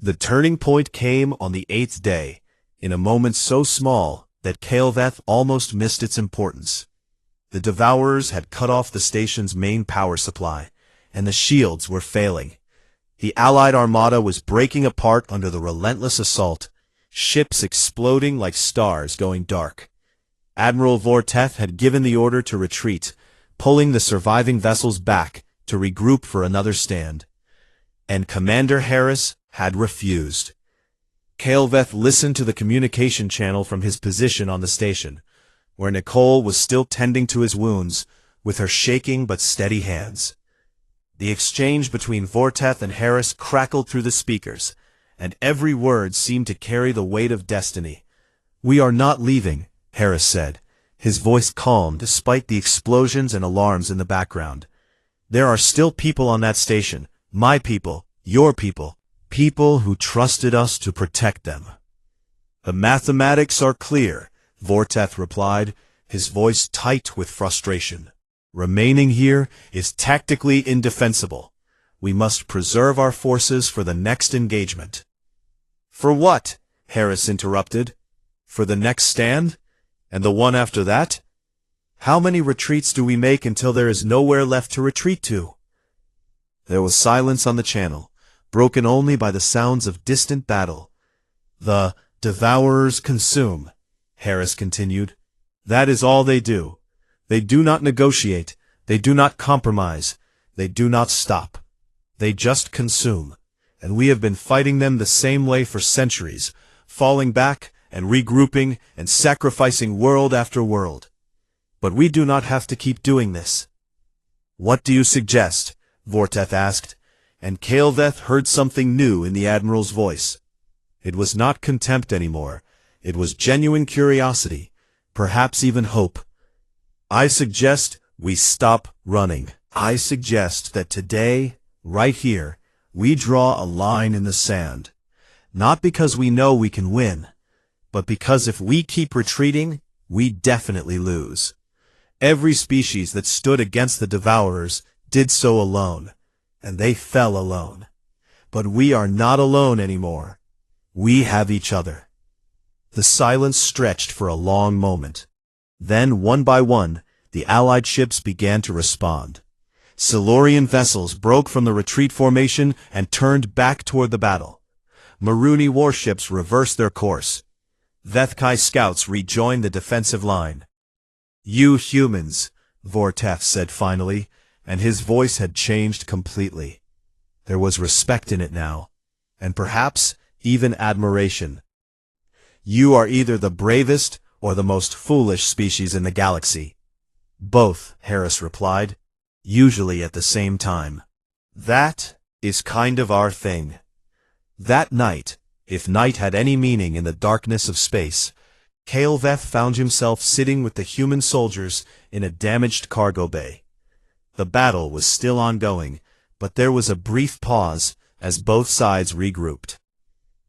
The turning point came on the 8th day, in a moment so small that Kael'Veth almost missed its importance. The Devourers had cut off the station's main power supply, and the shields were failing. The Allied armada was breaking apart under the relentless assault, ships exploding like stars going dark. Admiral Vorteth had given the order to retreat, pulling the surviving vessels back to regroup for another stand. And Commander Harris had refused. Kael'Veth listened to the communication channel from his position on the station, where Nicole was still tending to his wounds with her shaking but steady hands. The exchange between Vorteth and Harris crackled through the speakers, and every word seemed to carry the weight of destiny. "We are not leaving," Harris said, his voice calm despite the explosions and alarms in the background. "There are still people on that station, my people, your people, people who trusted us to protect them." "The mathematics are clear," Vorteth replied, his voice tight with frustration. "Remaining here is tactically indefensible. We must preserve our forces for the next engagement." "For what?" Harris interrupted. "For the next stand? And the one after that? How many retreats do we make until there is nowhere left to retreat to?" There was silence on the channel, broken only by the sounds of distant battle. "The Devourers consume," Harris continued. "That is all they do. They do not negotiate, they do not compromise, they do not stop. They just consume, and we have been fighting them the same way for centuries, falling back and regrouping and sacrificing world after world. But we do not have to keep doing this." "What do you suggest?" Vorteth asked, and Kael'Veth heard something new in the Admiral's voice. It was not contempt anymore, it was genuine curiosity, perhaps even hope. "I suggest we stop running. I suggest that today, right here, we draw a line in the sand. Not because we know we can win, but because if we keep retreating, we definitely lose. Every species that stood against the Devourers did so alone, and they fell alone. But we are not alone anymore. We have each other." The silence stretched for a long moment. Then, one by one, the Allied ships began to respond. Silurian vessels broke from the retreat formation and turned back toward the battle. Maruni warships reversed their course. Vethkai scouts rejoined the defensive line. "You humans," Vorteth said finally, and his voice had changed completely. There was respect in it now, and perhaps even admiration. "You are either the bravest or the most foolish species in the galaxy." "Both," Harris replied, "usually at the same time. That is kind of our thing." That night, if night had any meaning in the darkness of space, Kael'Veth found himself sitting with the human soldiers in a damaged cargo bay. The battle was still ongoing, but there was a brief pause as both sides regrouped.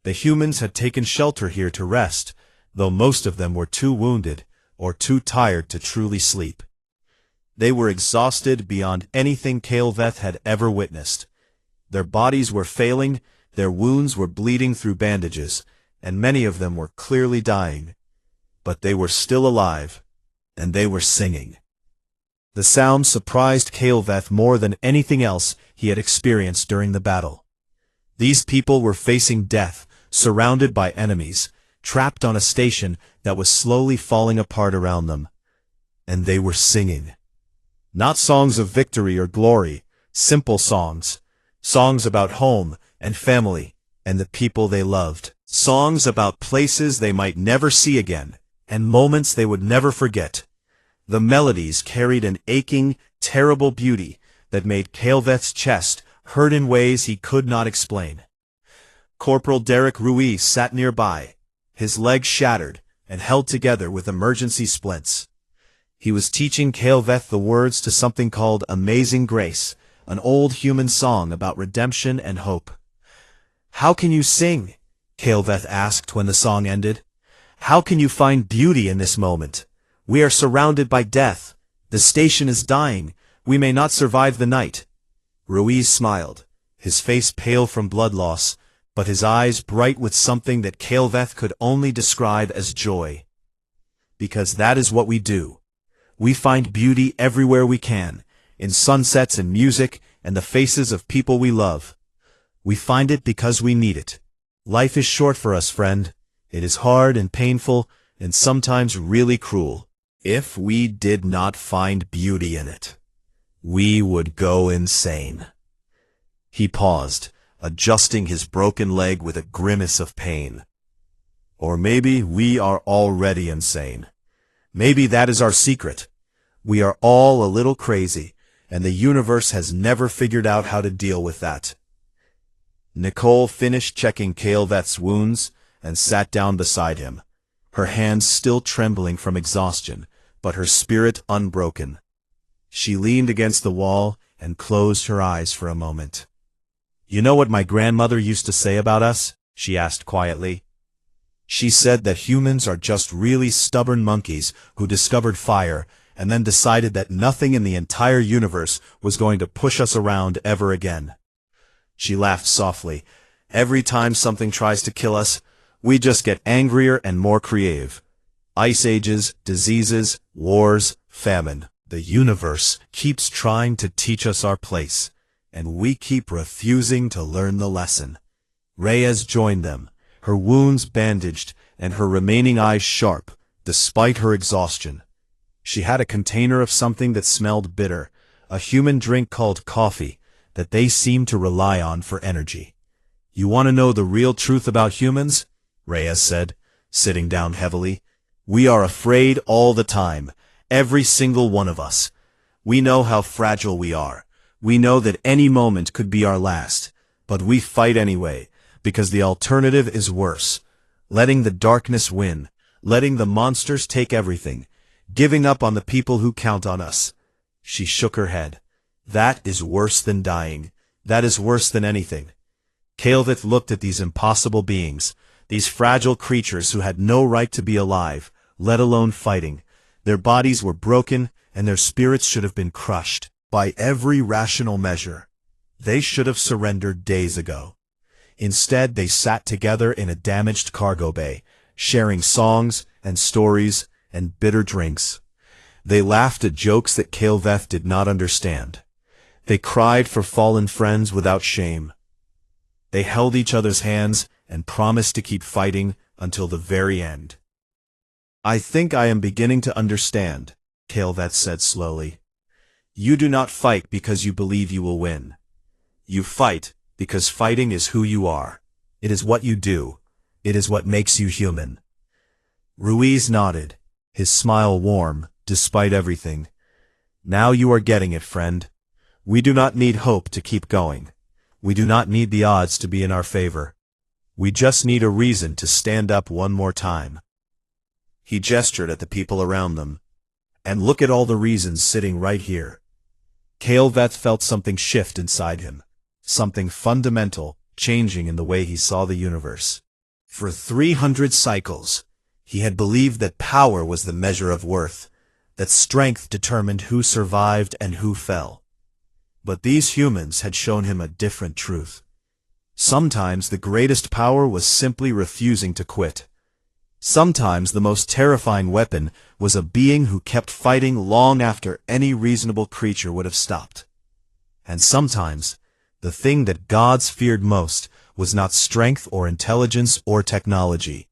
The humans had taken shelter here to rest, though most of them were too wounded or too tired to truly sleep. They were exhausted beyond anything Kael'Veth had ever witnessed. Their bodies were failing, their wounds were bleeding through bandages, and many of them were clearly dying. But they were still alive, and they were singing. The sound surprised Kael'Veth more than anything else he had experienced during the battle. These people were facing death, surrounded by enemies, trapped on a station that was slowly falling apart around them. And they were singing. Not songs of victory or glory, simple songs. Songs about home and family and the people they loved. Songs about places they might never see again, and moments they would never forget. The melodies carried an aching, terrible beauty that made Kael'Veth's chest hurt in ways he could not explain. Corporal Derek Ruiz sat nearby, his legs shattered and held together with emergency splints. He was teaching Kael'Veth the words to something called Amazing Grace, an old human song about redemption and hope. "How can you sing?" Kael'Veth asked when the song ended. "How can you find beauty in this moment? We are surrounded by death. The station is dying. We may not survive the night." Ruiz smiled, his face pale from blood loss, but his eyes bright with something that Kael'Veth could only describe as joy. Because that is what we do. We find beauty everywhere we can, in sunsets and music and the faces of people we love. We find it because we need it. Life is short for us, friend. It is hard and painful and sometimes really cruel. If we did not find beauty in it, we would go insane. He paused, adjusting his broken leg with a grimace of pain. Or maybe we are already insane. Maybe that is our secret. We are all a little crazy, and the universe has never figured out how to deal with that. Nicole finished checking Kael'Veth's wounds and sat down beside him, her hands still trembling from exhaustion, but her spirit unbroken. She leaned against the wall and closed her eyes for a moment. "You know what my grandmother used to say about us?" she asked quietly. "She said that humans are just really stubborn monkeys who discovered fire and then decided that nothing in the entire universe was going to push us around ever again." She laughed softly. "Every time something tries to kill us, we just get angrier and more creative. Ice ages, diseases, wars, famine. The universe keeps trying to teach us our place, and we keep refusing to learn the lesson." Reyes joined them, her wounds bandaged and her remaining eyes sharp, despite her exhaustion. She had a container of something that smelled bitter, a human drink called coffee, that they seemed to rely on for energy. "You want to know the real truth about humans?" Reyes said, sitting down heavily. "We are afraid all the time, every single one of us. We know how fragile we are. We know that any moment could be our last, but we fight anyway, because the alternative is worse. Letting the darkness win, letting the monsters take everything, giving up on the people who count on us." She shook her head. "That is worse than dying. That is worse than anything." Kael'Veth looked at these impossible beings, these fragile creatures who had no right to be alive, let alone fighting. Their bodies were broken, and their spirits should have been crushed. By every rational measure, they should have surrendered days ago. Instead, they sat together in a damaged cargo bay, sharing songs and stories and bitter drinks. They laughed at jokes that Kael'Veth did not understand. They cried for fallen friends without shame. They held each other's hands and promised to keep fighting until the very end. "I think I am beginning to understand," Kael'Veth said slowly. "You do not fight because you believe you will win. You fight because fighting is who you are. It is what you do. It is what makes you human." Ruiz nodded, his smile warm, despite everything. "Now you are getting it, friend. We do not need hope to keep going. We do not need the odds to be in our favor. We just need a reason to stand up one more time." He gestured at the people around them. "And look at all the reasons sitting right here." Kael'Veth felt something shift inside him, something fundamental changing in the way he saw the universe. For 300 cycles, he had believed that power was the measure of worth, that strength determined who survived and who fell. But these humans had shown him a different truth. Sometimes the greatest power was simply refusing to quit. Sometimes the most terrifying weapon was a being who kept fighting long after any reasonable creature would have stopped. And sometimes, the thing that gods feared most was not strength or intelligence or technology.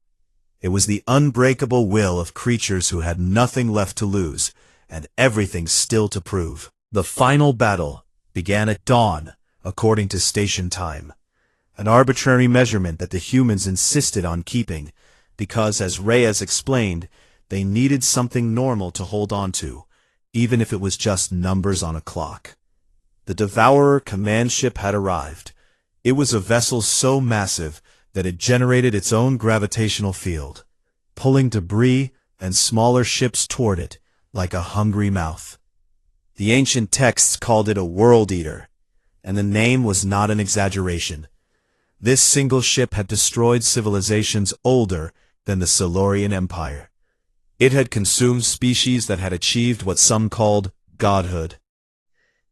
It was the unbreakable will of creatures who had nothing left to lose and everything still to prove. The final battle began at dawn, according to station time, an arbitrary measurement that the humans insisted on keeping, because, as Reyes explained, they needed something normal to hold on to, even if it was just numbers on a clock. The Devourer command ship had arrived. It was a vessel so massive that it generated its own gravitational field, pulling debris and smaller ships toward it like a hungry mouth. The ancient texts called it a world eater, and the name was not an exaggeration. This single ship had destroyed civilizations older than the Silurian Empire. It had consumed species that had achieved what some called godhood.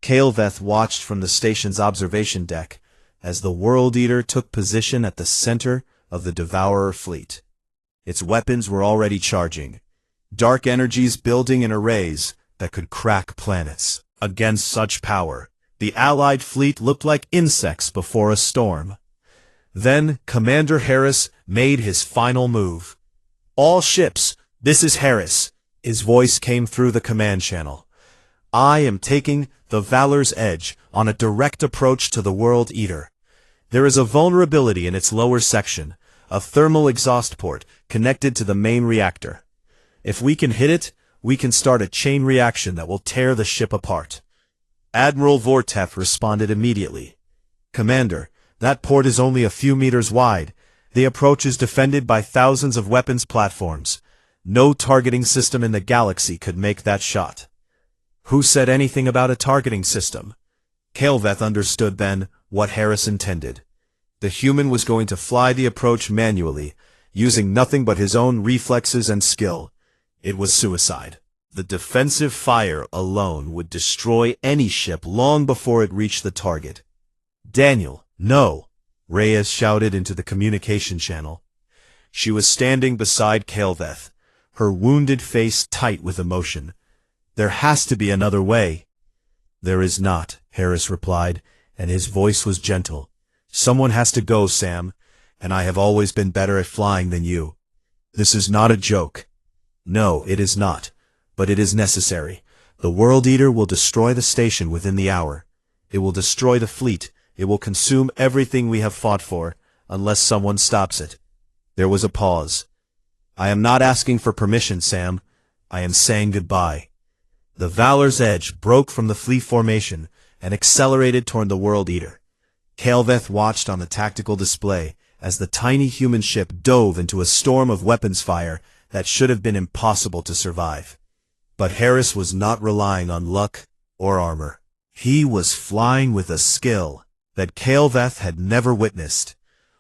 Kael'Veth watched from the station's observation deck, as the World Eater took position at the center of the Devourer fleet. Its weapons were already charging, dark energies building in arrays that could crack planets. Against such power, the Allied fleet looked like insects before a storm. Then Commander Harris made his final move. "All ships, this is Harris." His voice came through the command channel. "I am taking the Valor's Edge on a direct approach to the World Eater. There is a vulnerability in its lower section, a thermal exhaust port connected to the main reactor. If we can hit it, we can start a chain reaction that will tear the ship apart." Admiral Vortev responded immediately. "Commander, that port is only a few meters wide. The approach is defended by thousands of weapons platforms. No targeting system in the galaxy could make that shot." Who said anything about a targeting system? Kaleveth understood then what Harris intended. The human was going to fly the approach manually, using nothing but his own reflexes and skill. It was suicide. The defensive fire alone would destroy any ship long before it reached the target. "Daniel, no!" Reyes shouted into the communication channel. She was standing beside Kaleveth, her wounded face tight with emotion. "There has to be another way." "There is not," Harris replied, and his voice was gentle. "Someone has to go, Sam, and I have always been better at flying than you. This is not a joke." "No, it is not, but it is necessary. The World Eater will destroy the station within the hour. It will destroy the fleet. It will consume everything we have fought for, unless someone stops it." There was a pause. "I am not asking for permission, Sam. I am saying goodbye." The Valor's Edge broke from the fleet formation and accelerated toward the World Eater. Kaleveth watched on the tactical display as the tiny human ship dove into a storm of weapons fire that should have been impossible to survive. But Harris was not relying on luck or armor. He was flying with a skill that Kaleveth had never witnessed,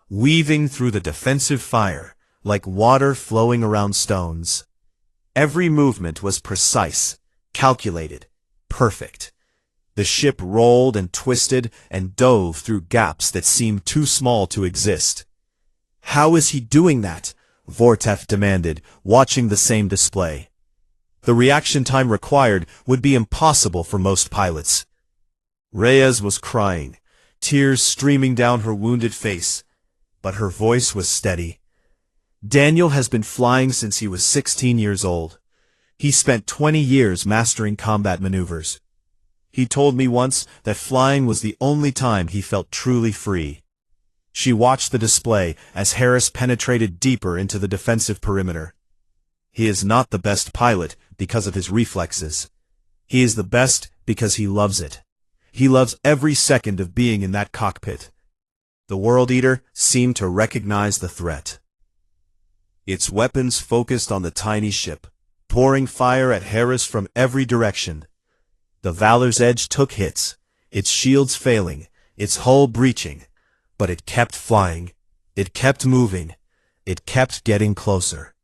weaving through the defensive fire like water flowing around stones. Every movement was precise, calculated, perfect. The ship rolled and twisted and dove through gaps that seemed too small to exist. "How is he doing that?" Vortev demanded, watching the same display. The reaction time required would be impossible for most pilots. Reyes was crying, tears streaming down her wounded face, but her voice was steady. "Daniel has been flying since he was 16 years old. He spent 20 years mastering combat maneuvers. He told me once that flying was the only time he felt truly free." She watched the display as Harris penetrated deeper into the defensive perimeter. "He is not the best pilot because of his reflexes. He is the best because he loves it. He loves every second of being in that cockpit." The World Eater seemed to recognize the threat. Its weapons focused on the tiny ship, pouring fire at Harris from every direction. The Valor's Edge took hits, its shields failing, its hull breaching, but it kept flying, it kept moving, it kept getting closer.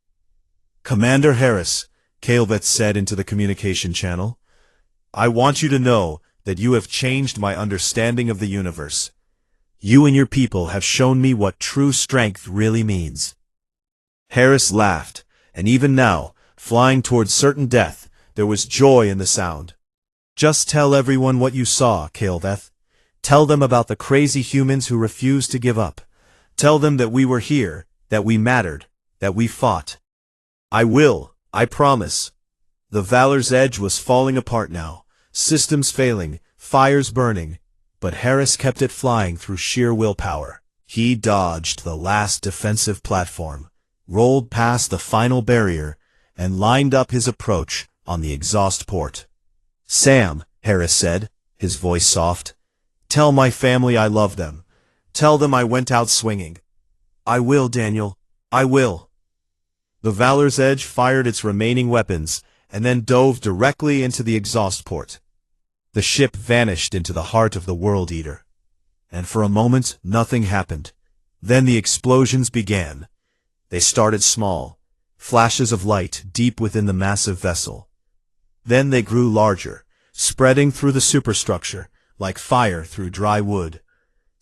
"Commander Harris," Kaleveth said into the communication channel, "I want you to know that you have changed my understanding of the universe. You and your people have shown me what true strength really means." Harris laughed, and even now, flying towards certain death, there was joy in the sound. "Just tell everyone what you saw, Kaleveth. Tell them about the crazy humans who refused to give up. Tell them that we were here, that we mattered, that we fought." "I will, I promise." The Valor's Edge was falling apart now, systems failing, fires burning, but Harris kept it flying through sheer willpower. He dodged the last defensive platform, rolled past the final barrier, and lined up his approach on the exhaust port. "Sam," Harris said, his voice soft, "tell my family I love them. Tell them I went out swinging." "I will, Daniel. I will." The Valor's Edge fired its remaining weapons, and then dove directly into the exhaust port. The ship vanished into the heart of the World Eater. And for a moment, nothing happened. Then the explosions began. They started small, flashes of light deep within the massive vessel. Then they grew larger, spreading through the superstructure, like fire through dry wood.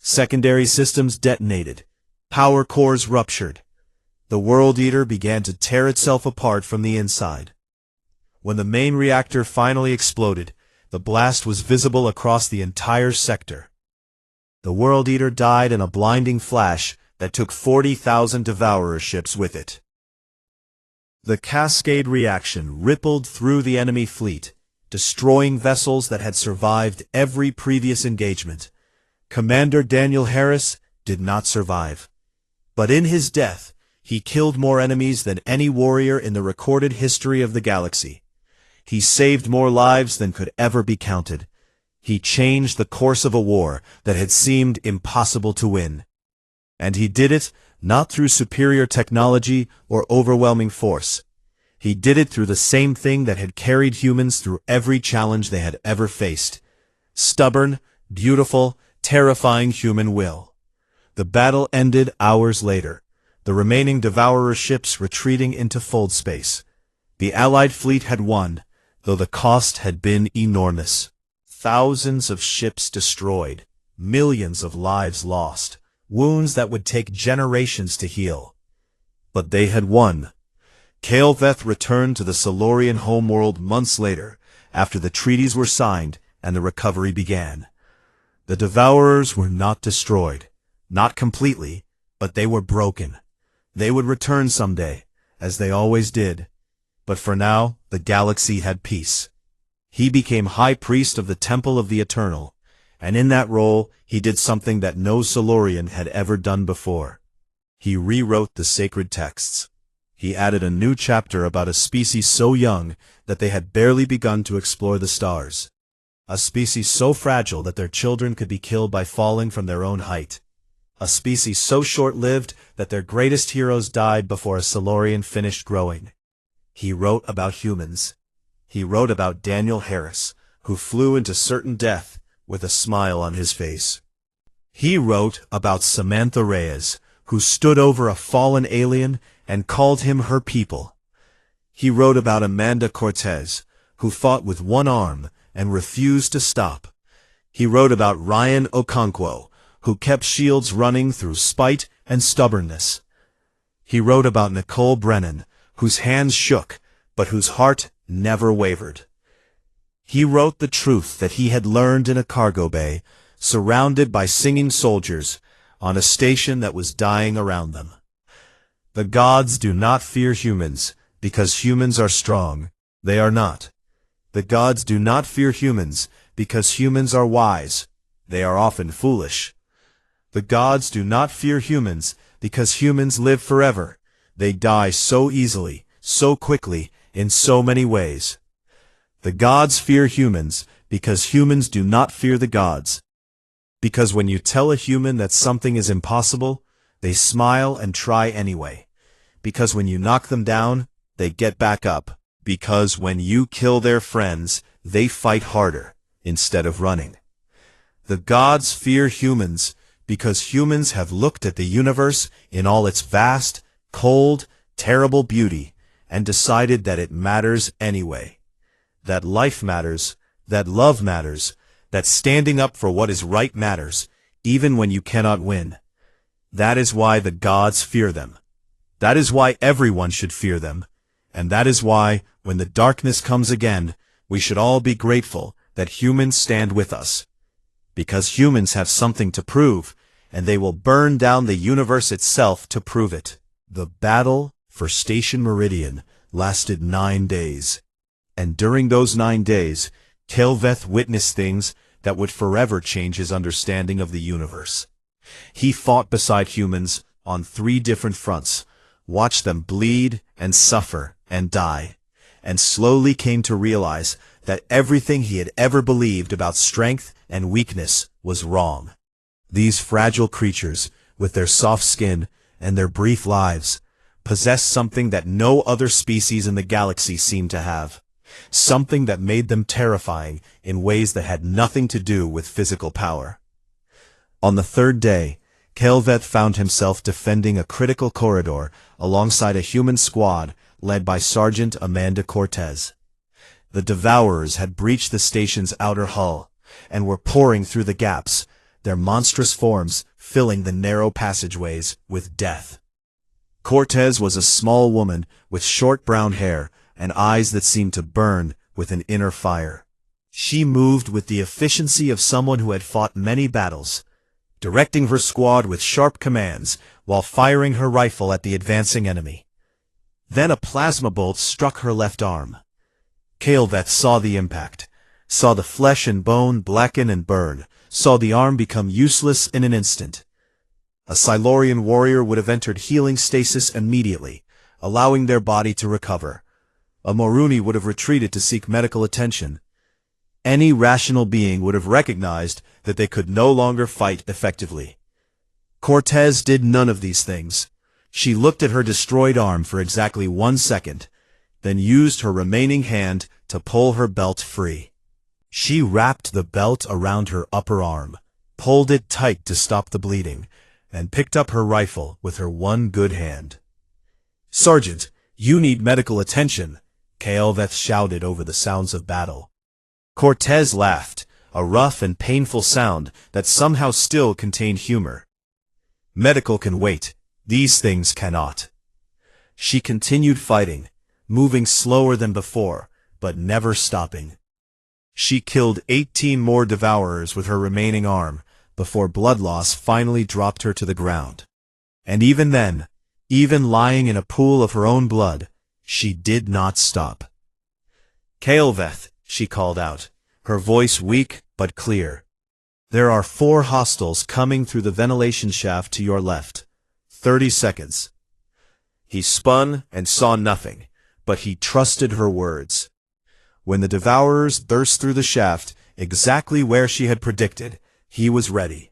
Secondary systems detonated. Power cores ruptured. The World Eater began to tear itself apart from the inside. When the main reactor finally exploded, the blast was visible across the entire sector. The World Eater died in a blinding flash that took 40,000 Devourer ships with it. The cascade reaction rippled through the enemy fleet, destroying vessels that had survived every previous engagement. Commander Daniel Harris did not survive. But in his death, he killed more enemies than any warrior in the recorded history of the galaxy. He saved more lives than could ever be counted. He changed the course of a war that had seemed impossible to win. And he did it not through superior technology or overwhelming force. He did it through the same thing that had carried humans through every challenge they had ever faced. Stubborn, beautiful, terrifying human will. The battle ended hours later, the remaining Devourer ships retreating into fold space. The Allied fleet had won, though the cost had been enormous. Thousands of ships destroyed, millions of lives lost, wounds that would take generations to heal. But they had won. Kael'Veth returned to the Silurian homeworld months later, after the treaties were signed and the recovery began. The Devourers were not destroyed, not completely, but they were broken. They would return someday, as they always did. But for now, the galaxy had peace. He became High Priest of the Temple of the Eternal, and in that role, he did something that no Silurian had ever done before. He rewrote the sacred texts. He added a new chapter about a species so young that they had barely begun to explore the stars. A species so fragile that their children could be killed by falling from their own height. A species so short-lived that their greatest heroes died before a Silurian finished growing. He wrote about humans. He wrote about Daniel Harris, who flew into certain death with a smile on his face. He wrote about Samantha Reyes, who stood over a fallen alien and called him her people. He wrote about Amanda Cortez, who fought with one arm and refused to stop. He wrote about Ryan Okonkwo, who kept shields running through spite and stubbornness. He wrote about Nicole Brennan, whose hands shook, but whose heart never wavered. He wrote the truth that he had learned in a cargo bay, surrounded by singing soldiers, on a station that was dying around them. The gods do not fear humans, because humans are strong. They are not. The gods do not fear humans, because humans are wise. They are often foolish. The gods do not fear humans, because humans live forever. They die so easily, so quickly, in so many ways. The gods fear humans, because humans do not fear the gods. Because when you tell a human that something is impossible, they smile and try anyway. Because when you knock them down, they get back up. Because when you kill their friends, they fight harder, instead of running. The gods fear humans, because humans have looked at the universe in all its vast, cold, terrible beauty, and decided that it matters anyway. That life matters, that love matters, that standing up for what is right matters, even when you cannot win. That is why the gods fear them. That is why everyone should fear them. And that is why, when the darkness comes again, we should all be grateful that humans stand with us. Because humans have something to prove, and they will burn down the universe itself to prove it. The battle for Station Meridian lasted 9 days. And during those 9 days, Kael'Veth witnessed things that would forever change his understanding of the universe. He fought beside humans on 3 different fronts, watched them bleed and suffer and die, and slowly came to realize that everything he had ever believed about strength and weakness was wrong. These fragile creatures, with their soft skin and their brief lives, possessed something that no other species in the galaxy seemed to have. Something that made them terrifying in ways that had nothing to do with physical power. On the 3rd day, Kael'Veth found himself defending a critical corridor alongside a human squad led by Sergeant Amanda Cortez. The Devourers had breached the station's outer hull and were pouring through the gaps, their monstrous forms filling the narrow passageways with death. Cortez was a small woman with short brown hair and eyes that seemed to burn with an inner fire. She moved with the efficiency of someone who had fought many battles, directing her squad with sharp commands while firing her rifle at the advancing enemy. Then a plasma bolt struck her left arm. Kael'Veth saw the impact, saw the flesh and bone blacken and burn, saw the arm become useless in an instant. A Silurian warrior would have entered healing stasis immediately, allowing their body to recover. A Moruni would have retreated to seek medical attention. Any rational being would have recognized that they could no longer fight effectively. Cortez did none of these things. She looked at her destroyed arm for exactly 1 second, then used her remaining hand to pull her belt free. She wrapped the belt around her upper arm, pulled it tight to stop the bleeding, and picked up her rifle with her one good hand. "Sergeant, you need medical attention," Kael'Veth shouted over the sounds of battle. Cortez laughed, a rough and painful sound that somehow still contained humor. "Medical can wait. These things cannot." She continued fighting, moving slower than before, but never stopping. She killed 18 more devourers with her remaining arm, before blood loss finally dropped her to the ground. And even then, even lying in a pool of her own blood, she did not stop. "Kael'Veth," she called out, her voice weak but clear. "There are 4 hostiles coming through the ventilation shaft to your left. 30 seconds. He spun and saw nothing, but he trusted her words. When the devourers burst through the shaft, exactly where she had predicted, he was ready.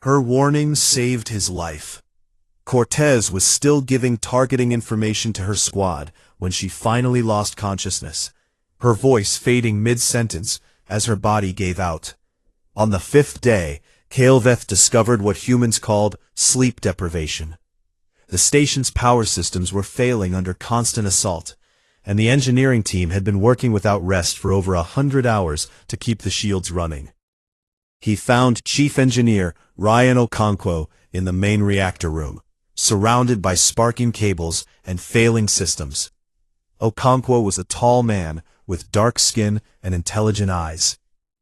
Her warning saved his life. Cortez was still giving targeting information to her squad when she finally lost consciousness, her voice fading mid-sentence as her body gave out. On the 5th day, Kael'Veth discovered what humans called sleep deprivation. The station's power systems were failing under constant assault, and the engineering team had been working without rest for over 100 hours to keep the shields running. He found Chief Engineer Ryan Okonkwo in the main reactor room, surrounded by sparking cables and failing systems. Okonkwo was a tall man with dark skin and intelligent eyes,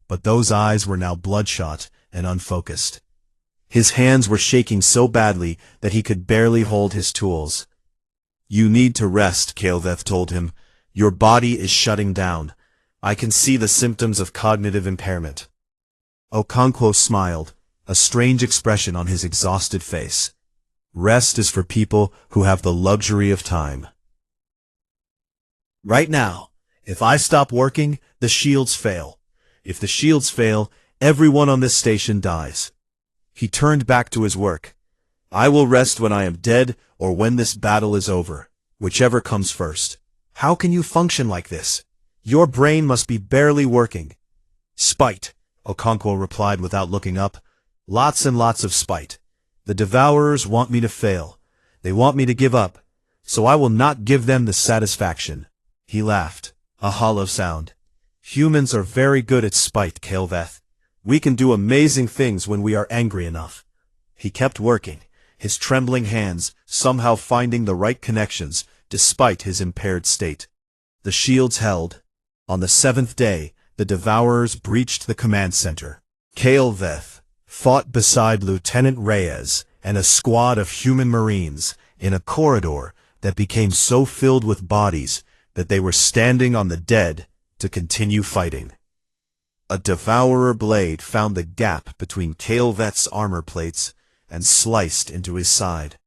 but those eyes were now bloodshot and unfocused. His hands were shaking so badly that he could barely hold his tools. "You need to rest," Kael'Veth told him. "Your body is shutting down. I can see the symptoms of cognitive impairment." Okonkwo smiled, a strange expression on his exhausted face. Rest is for people who have the luxury of time. "Right now, if I stop working, the shields fail. If the shields fail, everyone on this station dies." He turned back to his work. "I will rest when I am dead or when this battle is over, whichever comes first." "How can you function like this? Your brain must be barely working." "Spite," Okonkwo replied without looking up. "Lots and lots of spite. The devourers want me to fail. They want me to give up, so I will not give them the satisfaction." He laughed, a hollow sound. "Humans are very good at spite, Kael'Veth. We can do amazing things when we are angry enough." He kept working, his trembling hands somehow finding the right connections despite his impaired state. The shields held. On the 7th day, the devourers breached the command center. Kael'Veth fought beside Lieutenant Reyes and a squad of human marines in a corridor that became so filled with bodies that they were standing on the dead to continue fighting. A devourer blade found the gap between Kael'Veth's armor plates and sliced into his side.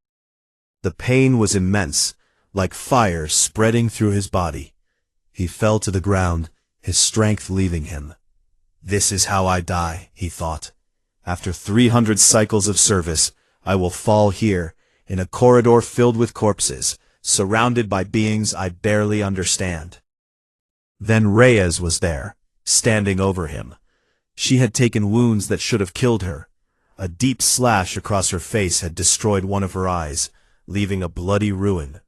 The pain was immense, like fire spreading through his body. He fell to the ground, his strength leaving him. "This is how I die," he thought. "After 300 cycles of service, I will fall here, in a corridor filled with corpses, surrounded by beings I barely understand." Then Reyes was there, standing over him. She had taken wounds that should have killed her. A deep slash across her face had destroyed one of her eyes, leaving a bloody ruin.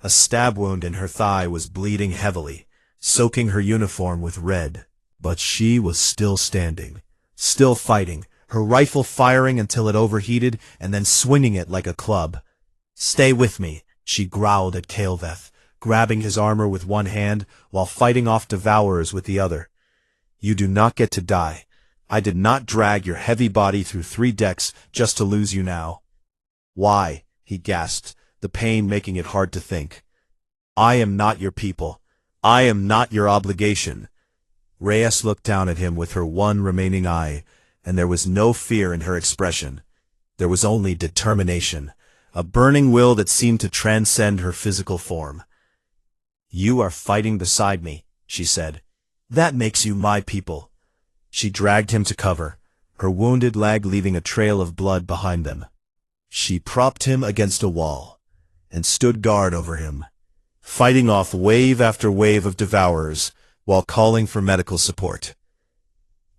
A stab wound in her thigh was bleeding heavily, soaking her uniform with red. But she was still standing, still fighting, her rifle firing until it overheated and then swinging it like a club. "Stay with me," she growled at Kael'veth, grabbing his armor with one hand while fighting off devourers with the other. "You do not get to die. I did not drag your heavy body through 3 decks just to lose you now." "Why?" he gasped, the pain making it hard to think. "I am not your people. I am not your obligation." Reyes looked down at him with her one remaining eye, and there was no fear in her expression. There was only determination, a burning will that seemed to transcend her physical form. "You are fighting beside me," she said. "That makes you my people." She dragged him to cover, her wounded leg leaving a trail of blood behind them. She propped him against a wall and stood guard over him, fighting off wave after wave of devourers while calling for medical support.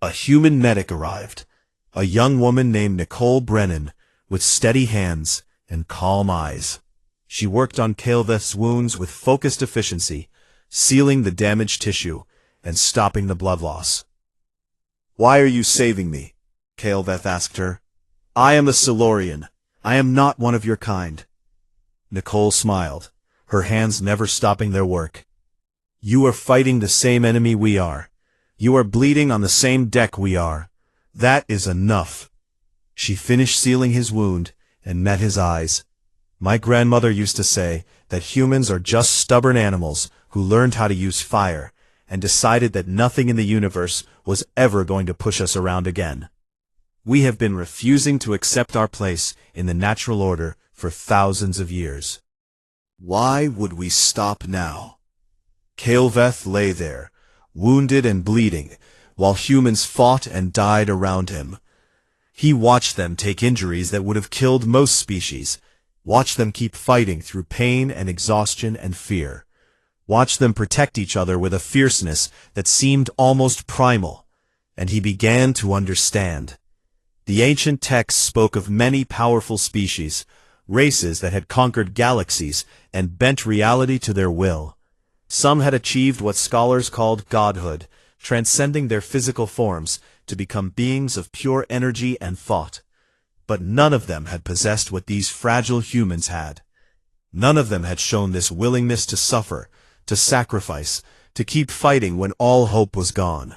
A human medic arrived, a young woman named Nicole Brennan, with steady hands and calm eyes. She worked on Kael'veth's wounds with focused efficiency, sealing the damaged tissue and stopping the blood loss. "Why are you saving me?" Kael'veth asked her. "I am a Silurian. I am not one of your kind." Nicole smiled, her hands never stopping their work. "You are fighting the same enemy we are. You are bleeding on the same deck we are. That is enough." She finished sealing his wound and met his eyes. "My grandmother used to say that humans are just stubborn animals who learned how to use fire and decided that nothing in the universe was ever going to push us around again. We have been refusing to accept our place in the natural order for thousands of years. Why would we stop now?" Kael'veth lay there, wounded and bleeding, while humans fought and died around him. He watched them take injuries that would have killed most species, watched them keep fighting through pain and exhaustion and fear, watched them protect each other with a fierceness that seemed almost primal, and he began to understand. The ancient texts spoke of many powerful species, races that had conquered galaxies and bent reality to their will. Some had achieved what scholars called godhood, transcending their physical forms to become beings of pure energy and thought. But none of them had possessed what these fragile humans had. None of them had shown this willingness to suffer, to sacrifice, to keep fighting when all hope was gone.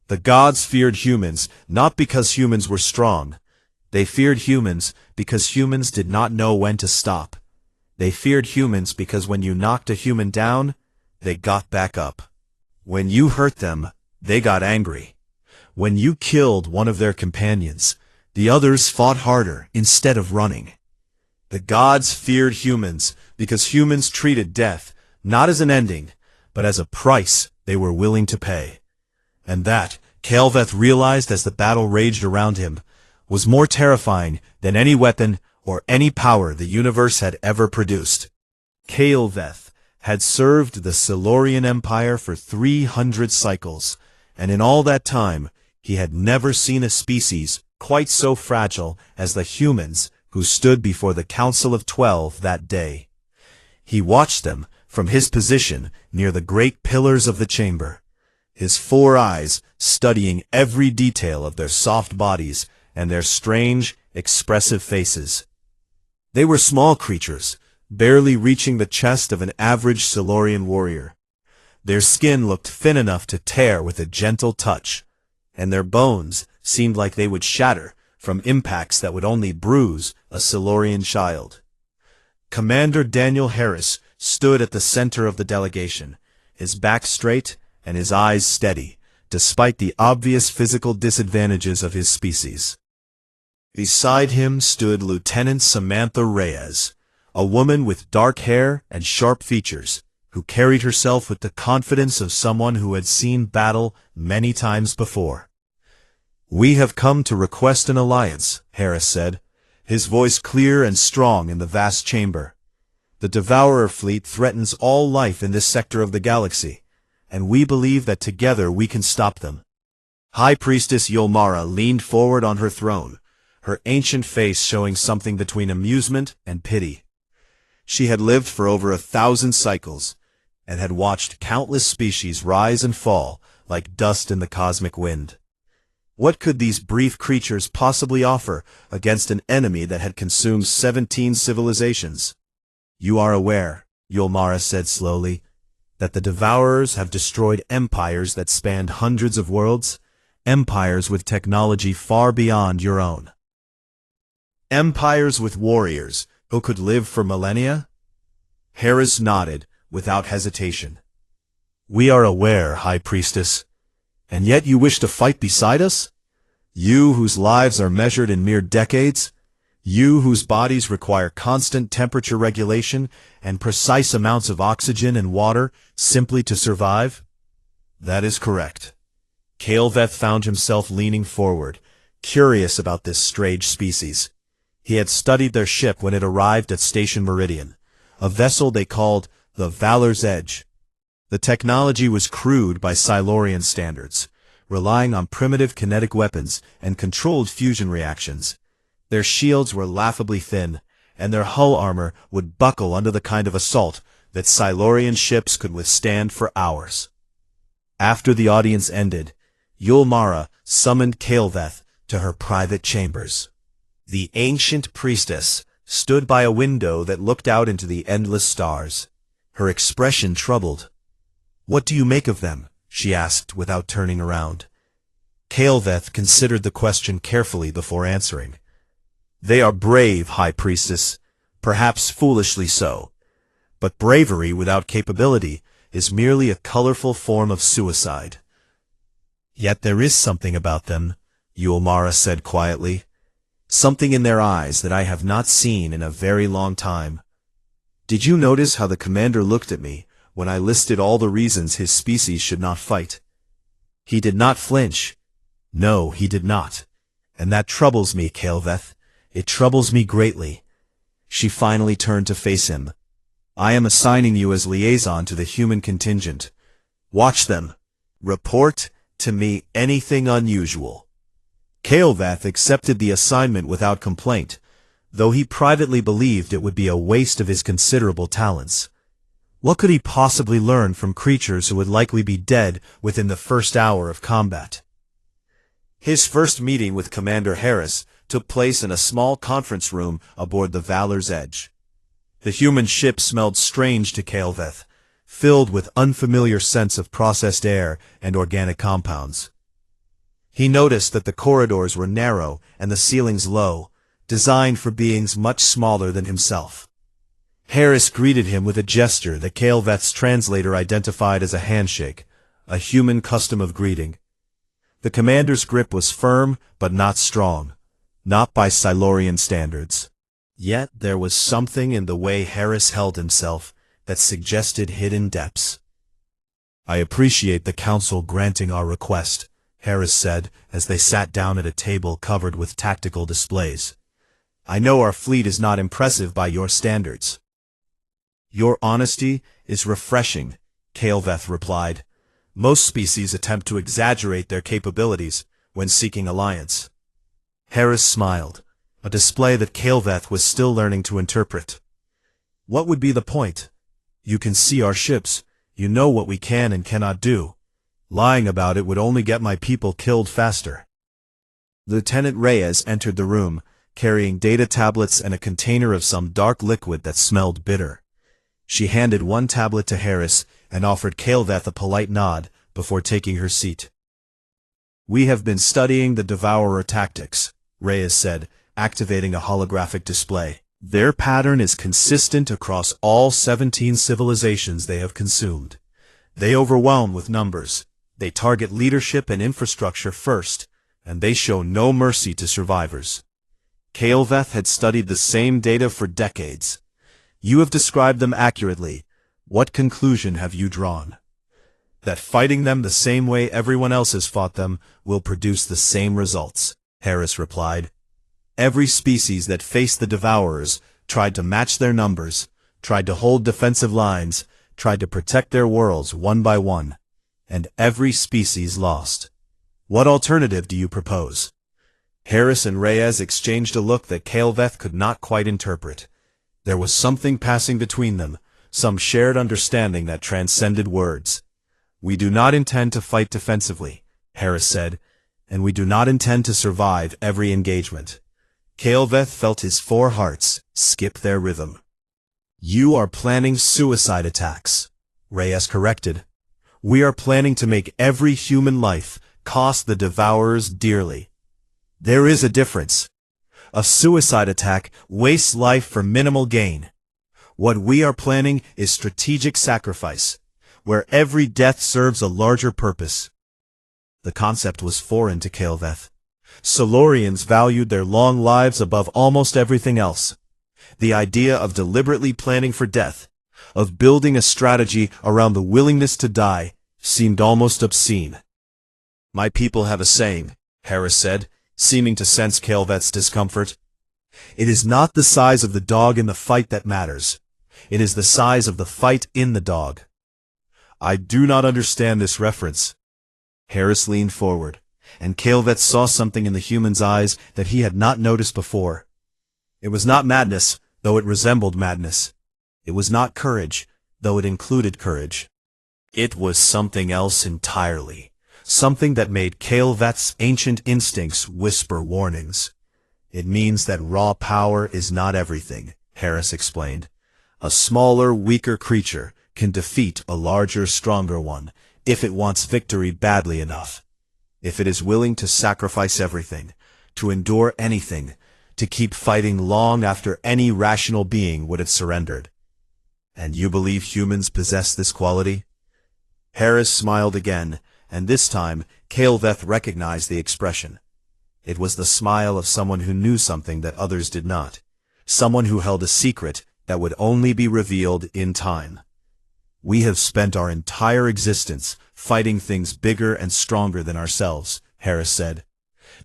The gods feared humans not because humans were strong. They feared humans because humans did not know when to stop. They feared humans because when you knocked a human down, they got back up. When you hurt them, they got angry. When you killed one of their companions, the others fought harder instead of running. The gods feared humans because humans treated death not as an ending, but as a price they were willing to pay. And that, Kael'veth realized as the battle raged around him, was more terrifying than any weapon or any power the universe had ever produced. Kael'veth had served the Silurian Empire for 300 cycles, and in all that time he had never seen a species quite so fragile as the humans who stood before the Council of 12 that day. He watched them from his position near the great pillars of the chamber, his 4 eyes studying every detail of their soft bodies and their strange, expressive faces. They were small creatures, barely reaching the chest of an average Silurian warrior. Their skin looked thin enough to tear with a gentle touch, and their bones seemed like they would shatter from impacts that would only bruise a Silurian child. Commander Daniel Harris stood at the center of the delegation, his back straight and his eyes steady, despite the obvious physical disadvantages of his species. Beside him stood Lieutenant Samantha Reyes, a woman with dark hair and sharp features, who carried herself with the confidence of someone who had seen battle many times before. "We have come to request an alliance," Harris said, his voice clear and strong in the vast chamber. "The Devourer fleet threatens all life in this sector of the galaxy, and we believe that together we can stop them." High Priestess Yolmara leaned forward on her throne, her ancient face showing something between amusement and pity. She had lived for over 1,000 cycles, and had watched countless species rise and fall like dust in the cosmic wind. What could these brief creatures possibly offer against an enemy that had consumed 17 civilizations? You are aware, Yulmara said slowly, that the Devourers have destroyed empires that spanned hundreds of worlds, empires with technology far beyond your own. Empires with warriors who could live for millennia? Harris nodded without hesitation. We are aware, High Priestess. And yet you wish to fight beside us? You whose lives are measured in mere decades? You whose bodies require constant temperature regulation and precise amounts of oxygen and water simply to survive? That is correct. Kael'Veth found himself leaning forward, curious about this strange species. He had studied their ship when it arrived at Station Meridian, a vessel they called the Valor's Edge. The technology was crude by Silurian standards, relying on primitive kinetic weapons and controlled fusion reactions. Their shields were laughably thin, and their hull armor would buckle under the kind of assault that Silurian ships could withstand for hours. After the audience ended, Yulmara summoned Kael'Veth to her private chambers. The ancient priestess stood by a window that looked out into the endless stars, her expression troubled. What do you make of them? She asked without turning around. Kael'Veth considered the question carefully before answering. They are brave, High Priestess, perhaps foolishly so. But bravery without capability is merely a colorful form of suicide. Yet there is something about them, Yulmara said quietly. Something in their eyes that I have not seen in a very long time. Did you notice how the commander looked at me when I listed all the reasons his species should not fight? He did not flinch. No, he did not. And that troubles me, Kael'Veth. It troubles me greatly. She finally turned to face him. I am assigning you as liaison to the human contingent. Watch them. Report to me anything unusual. Kael'Veth accepted the assignment without complaint, though he privately believed it would be a waste of his considerable talents. What could he possibly learn from creatures who would likely be dead within the first hour of combat? His first meeting with Commander Harris took place in a small conference room aboard the Valor's Edge. The human ship smelled strange to Kael'Veth, filled with unfamiliar scents of processed air and organic compounds. He noticed that the corridors were narrow and the ceilings low, designed for beings much smaller than himself. Harris greeted him with a gesture that Kael'Veth's translator identified as a handshake, a human custom of greeting. The commander's grip was firm but not strong, not by Silurian standards. Yet there was something in the way Harris held himself that suggested hidden depths. I appreciate the Council granting our request, Harris said as they sat down at a table covered with tactical displays. I know our fleet is not impressive by your standards. Your honesty is refreshing, Kael'Veth replied. Most species attempt to exaggerate their capabilities when seeking alliance. Harris smiled, a display that Kael'Veth was still learning to interpret. What would be the point? You can see our ships. You know what we can and cannot do. Lying about it would only get my people killed faster. Lieutenant Reyes entered the room, carrying data tablets and a container of some dark liquid that smelled bitter. She handed one tablet to Harris and offered Kael'Veth a polite nod before taking her seat. We have been studying the Devourer tactics, Reyes said, activating a holographic display. Their pattern is consistent across all 17 civilizations they have consumed. They overwhelm with numbers. They target leadership and infrastructure first, and they show no mercy to survivors. Kael'Veth had studied the same data for decades. You have described them accurately. What conclusion have you drawn? That fighting them the same way everyone else has fought them will produce the same results, Harris replied. Every species that faced the Devourers tried to match their numbers, tried to hold defensive lines, tried to protect their worlds one by one. And every species lost. What alternative do you propose? Harris and Reyes exchanged a look that Kael'Veth could not quite interpret. There was something passing between them, some shared understanding that transcended words. We do not intend to fight defensively, Harris said, and we do not intend to survive every engagement. Kael'Veth felt his four hearts skip their rhythm. You are planning suicide attacks, Reyes corrected. We are planning to make every human life cost the Devourers dearly. There is a difference. A suicide attack wastes life for minimal gain. What we are planning is strategic sacrifice, where every death serves a larger purpose. The concept was foreign to Kael'Veth. Solorians valued their long lives above almost everything else. The idea of deliberately planning for death, of building a strategy around the willingness to die, seemed almost obscene. My people have a saying, Harris said, seeming to sense Kael'Veth's discomfort. It is not the size of the dog in the fight that matters. It is the size of the fight in the dog. I do not understand this reference. Harris leaned forward, and Kael'Veth saw something in the human's eyes that he had not noticed before. It was not madness, though it resembled madness. It was not courage, though it included courage. It was something else entirely, something that made Kael'Veth's ancient instincts whisper warnings. It means that raw power is not everything, Harris explained. A smaller, weaker creature can defeat a larger, stronger one if it wants victory badly enough. If it is willing to sacrifice everything, to endure anything, to keep fighting long after any rational being would have surrendered. And you believe humans possess this quality? Harris smiled again, and this time Kael'Veth recognized the expression. It was the smile of someone who knew something that others did not, someone who held a secret that would only be revealed in time. We have spent our entire existence fighting things bigger and stronger than ourselves, Harris said.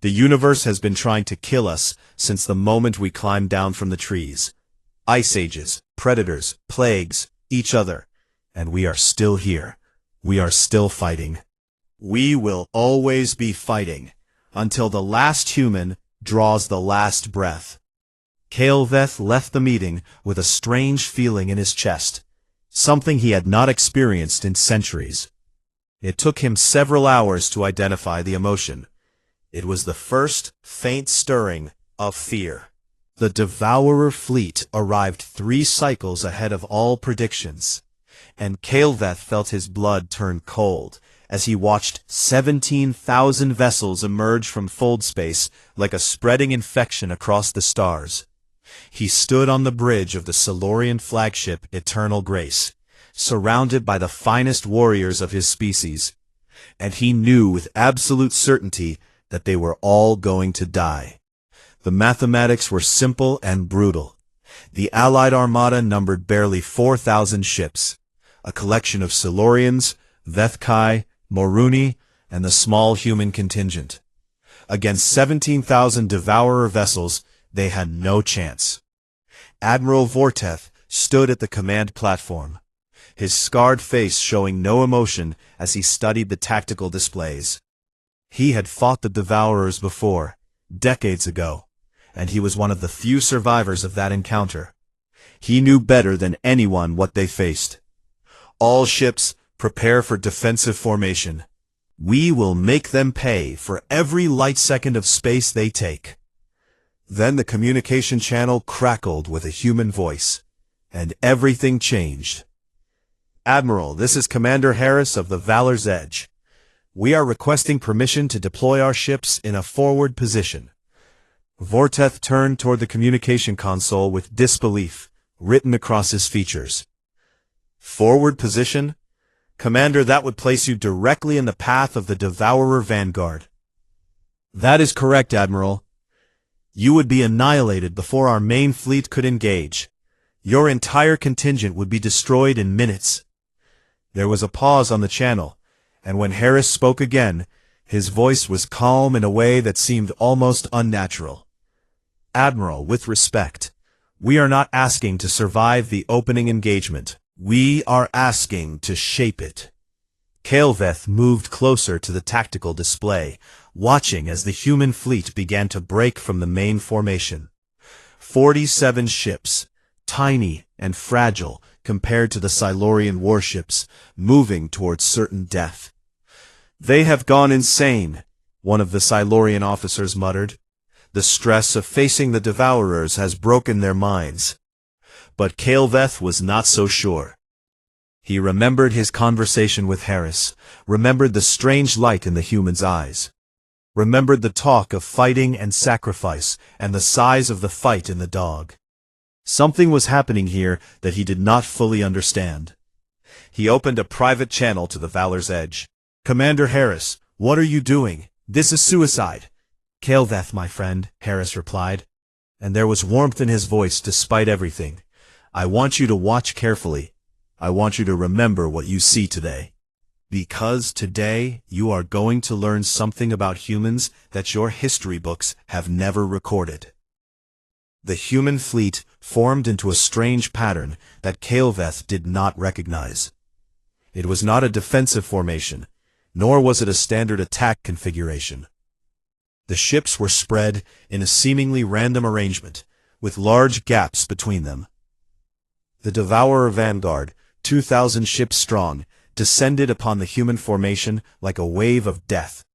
The universe has been trying to kill us since the moment we climbed down from the trees. Ice ages, predators, plagues, each other. And we are still here. We are still fighting. We will always be fighting, until the last human draws the last breath. Kael'Veth left the meeting with a strange feeling in his chest, something he had not experienced in centuries. It took him several hours to identify the emotion. It was the first faint stirring of fear. The Devourer fleet arrived 3 cycles ahead of all predictions, and Kael'Veth felt his blood turn cold as he watched 17,000 vessels emerge from fold space like a spreading infection across the stars. He stood on the bridge of the Solorian flagship Eternal Grace, surrounded by the finest warriors of his species, and he knew with absolute certainty that they were all going to die. The mathematics were simple and brutal. The Allied armada numbered barely 4,000 ships, a collection of Solorians, Vethkai, Moruni, and the small human contingent. Against 17,000 Devourer vessels, they had no chance. Admiral Vorteth stood at the command platform, his scarred face showing no emotion as he studied the tactical displays. He had fought the Devourers before, decades ago, and he was one of the few survivors of that encounter. He knew better than anyone what they faced. All ships, prepare for defensive formation. We will make them pay for every light second of space they take. Then the communication channel crackled with a human voice, and everything changed. Admiral, this is Commander Harris of the Valor's Edge. We are requesting permission to deploy our ships in a forward position. Vorteth turned toward the communication console with disbelief written across his features. Forward position? Commander, that would place you directly in the path of the Devourer vanguard. That is correct, Admiral. You would be annihilated before our main fleet could engage. Your entire contingent would be destroyed in minutes. There was a pause on the channel, and when Harris spoke again, his voice was calm in a way that seemed almost unnatural. Admiral, with respect, we are not asking to survive the opening engagement. We are asking to shape it. Kael'Veth moved closer to the tactical display, watching as the human fleet began to break from the main formation. 47 ships, tiny and fragile compared to the Silurian warships, moving towards certain death. They have gone insane, one of the Silurian officers muttered. The stress of facing the Devourers has broken their minds. But Kael'Veth was not so sure. He remembered his conversation with Harris, remembered the strange light in the human's eyes, remembered the talk of fighting and sacrifice, and the size of the fight in the dog. Something was happening here that he did not fully understand. He opened a private channel to the Valor's Edge. "Commander Harris, what are you doing? This is suicide." "Kael'Veth, my friend," Harris replied, and there was warmth in his voice despite everything. "I want you to watch carefully. I want you to remember what you see today. Because today you are going to learn something about humans that your history books have never recorded." The human fleet formed into a strange pattern that Kael'Veth did not recognize. It was not a defensive formation, nor was it a standard attack configuration. The ships were spread in a seemingly random arrangement, with large gaps between them. The Devourer Vanguard, 2,000 ships strong, descended upon the human formation like a wave of death.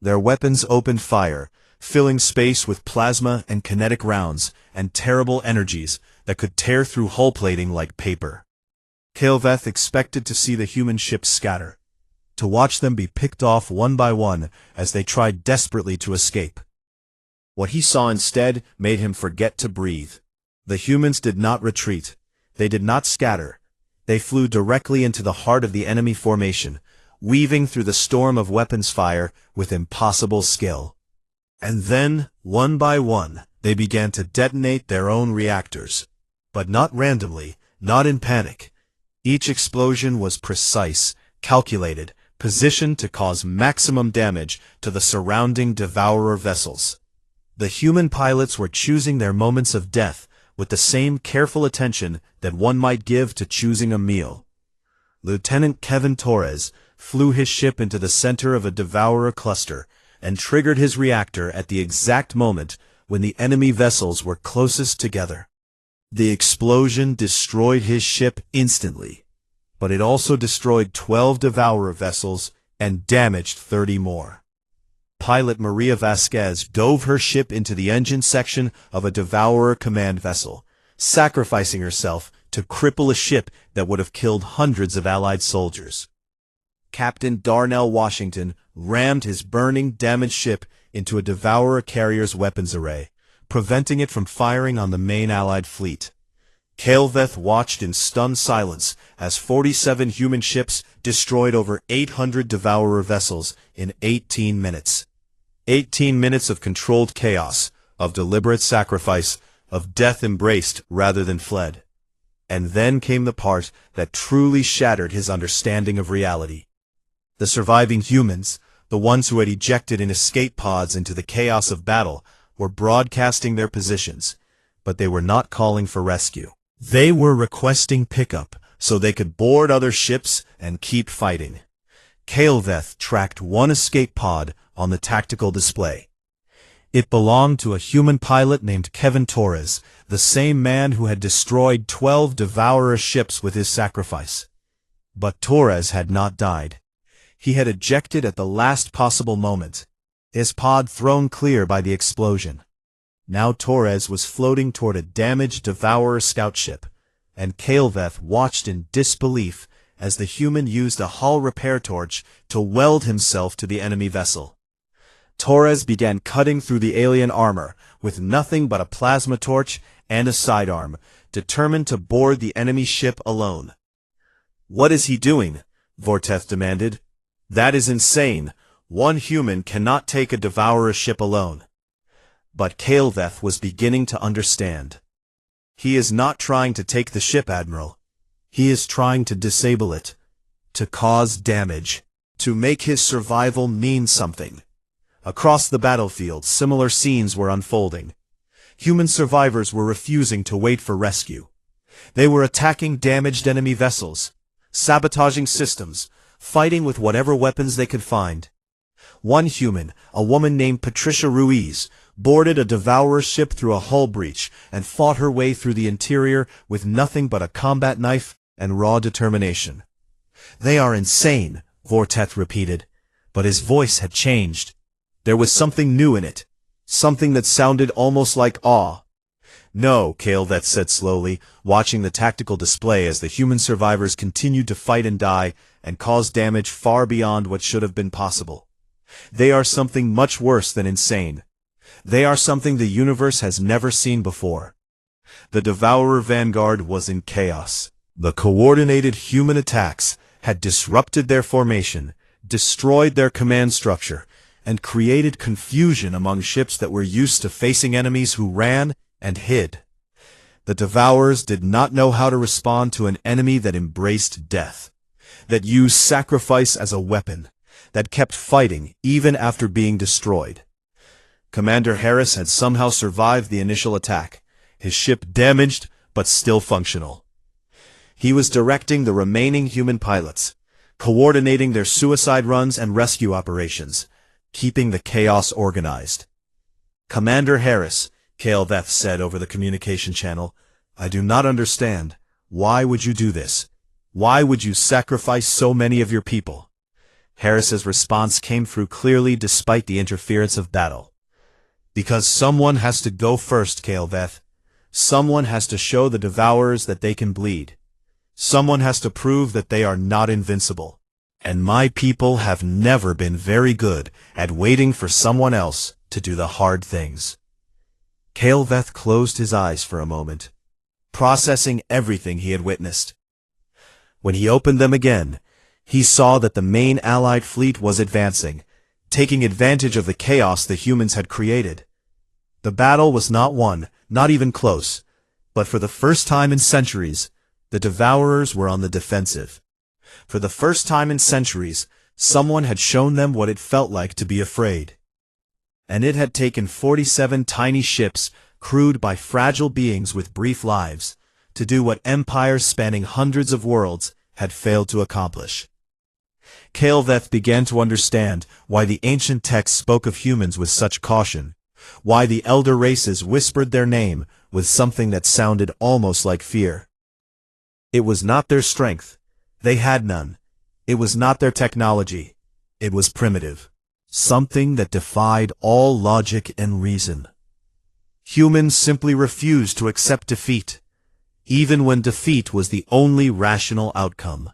Their weapons opened fire, filling space with plasma and kinetic rounds and terrible energies that could tear through hull plating like paper. Kael'Veth expected to see the human ships scatter, to watch them be picked off one by one as they tried desperately to escape. What he saw instead made him forget to breathe. The humans did not retreat. They did not scatter. They flew directly into the heart of the enemy formation, weaving through the storm of weapons fire with impossible skill. And then, one by one, they began to detonate their own reactors. But not randomly, not in panic. Each explosion was precise, calculated, positioned to cause maximum damage to the surrounding Devourer vessels. The human pilots were choosing their moments of death with the same careful attention that one might give to choosing a meal. Lieutenant Kevin Torres flew his ship into the center of a Devourer cluster and triggered his reactor at the exact moment when the enemy vessels were closest together. The explosion destroyed his ship instantly, but it also destroyed 12 Devourer vessels and damaged 30 more. Pilot Maria Vasquez dove her ship into the engine section of a Devourer command vessel, sacrificing herself to cripple a ship that would have killed hundreds of Allied soldiers. Captain Darnell Washington rammed his burning, damaged ship into a Devourer carrier's weapons array, preventing it from firing on the main Allied fleet. Kael'Veth watched in stunned silence as 47 human ships destroyed over 800 Devourer vessels in 18 minutes. 18 minutes of controlled chaos, of deliberate sacrifice, of death embraced rather than fled. And then came the part that truly shattered his understanding of reality. The surviving humans, the ones who had ejected in escape pods into the chaos of battle, were broadcasting their positions, but they were not calling for rescue. They were requesting pickup so they could board other ships and keep fighting. Kael'Veth tracked one escape pod on the tactical display. It belonged to a human pilot named Kevin Torres, the same man who had destroyed 12 Devourer ships with his sacrifice. But Torres had not died. He had ejected at the last possible moment, his pod thrown clear by the explosion. Now Torres was floating toward a damaged Devourer scout ship, and Kael'Veth watched in disbelief as the human used a hull repair torch to weld himself to the enemy vessel. Torres began cutting through the alien armor with nothing but a plasma torch and a sidearm, determined to board the enemy ship alone. "What is he doing?" Vorteth demanded. "That is insane. One human cannot take a Devourer ship alone." But Kael'Veth was beginning to understand. "He is not trying to take the ship, Admiral. He is trying to disable it, to cause damage, to make his survival mean something." Across the battlefield, similar scenes were unfolding. Human survivors were refusing to wait for rescue. They were attacking damaged enemy vessels, sabotaging systems, fighting with whatever weapons they could find. One human, a woman named Patricia Ruiz, boarded a Devourer ship through a hull breach and fought her way through the interior with nothing but a combat knife and raw determination. "They are insane," Vorteth repeated, but his voice had changed. There was something new in it, something that sounded almost like awe. No, Kael'Veth said slowly, watching the tactical display as the human survivors continued to fight and die and cause damage far beyond what should have been possible. They are something much worse than insane. They are something the universe has never seen before. The Devourer Vanguard was in chaos. The coordinated human attacks had disrupted their formation, destroyed their command structure, and created confusion among ships that were used to facing enemies who ran and hid. The Devourers did not know how to respond to an enemy that embraced death, that used sacrifice as a weapon, that kept fighting even after being destroyed. Commander Harris had somehow survived the initial attack, his ship damaged but still functional. He was directing the remaining human pilots, coordinating their suicide runs and rescue operations, keeping the chaos organized. "Commander Harris," Kael'Veth said over the communication channel, "I do not understand. Why would you do this? Why would you sacrifice so many of your people?" Harris's response came through clearly despite the interference of battle. "Because someone has to go first, Kael'Veth. Someone has to show the Devourers that they can bleed. Someone has to prove that they are not invincible. And my people have never been very good at waiting for someone else to do the hard things." Kael'Veth closed his eyes for a moment, processing everything he had witnessed. When he opened them again, he saw that the main Allied fleet was advancing, taking advantage of the chaos the humans had created. The battle was not won, not even close, but for the first time in centuries, the Devourers were on the defensive. For the first time in centuries, someone had shown them what it felt like to be afraid. And it had taken 47 tiny ships, crewed by fragile beings with brief lives, to do what empires spanning hundreds of worlds had failed to accomplish. Kael'Veth began to understand why the ancient texts spoke of humans with such caution, why the elder races whispered their name with something that sounded almost like fear. It was not their strength. They had none. It was not their technology. It was primitive. Something that defied all logic and reason. Humans simply refused to accept defeat, even when defeat was the only rational outcome.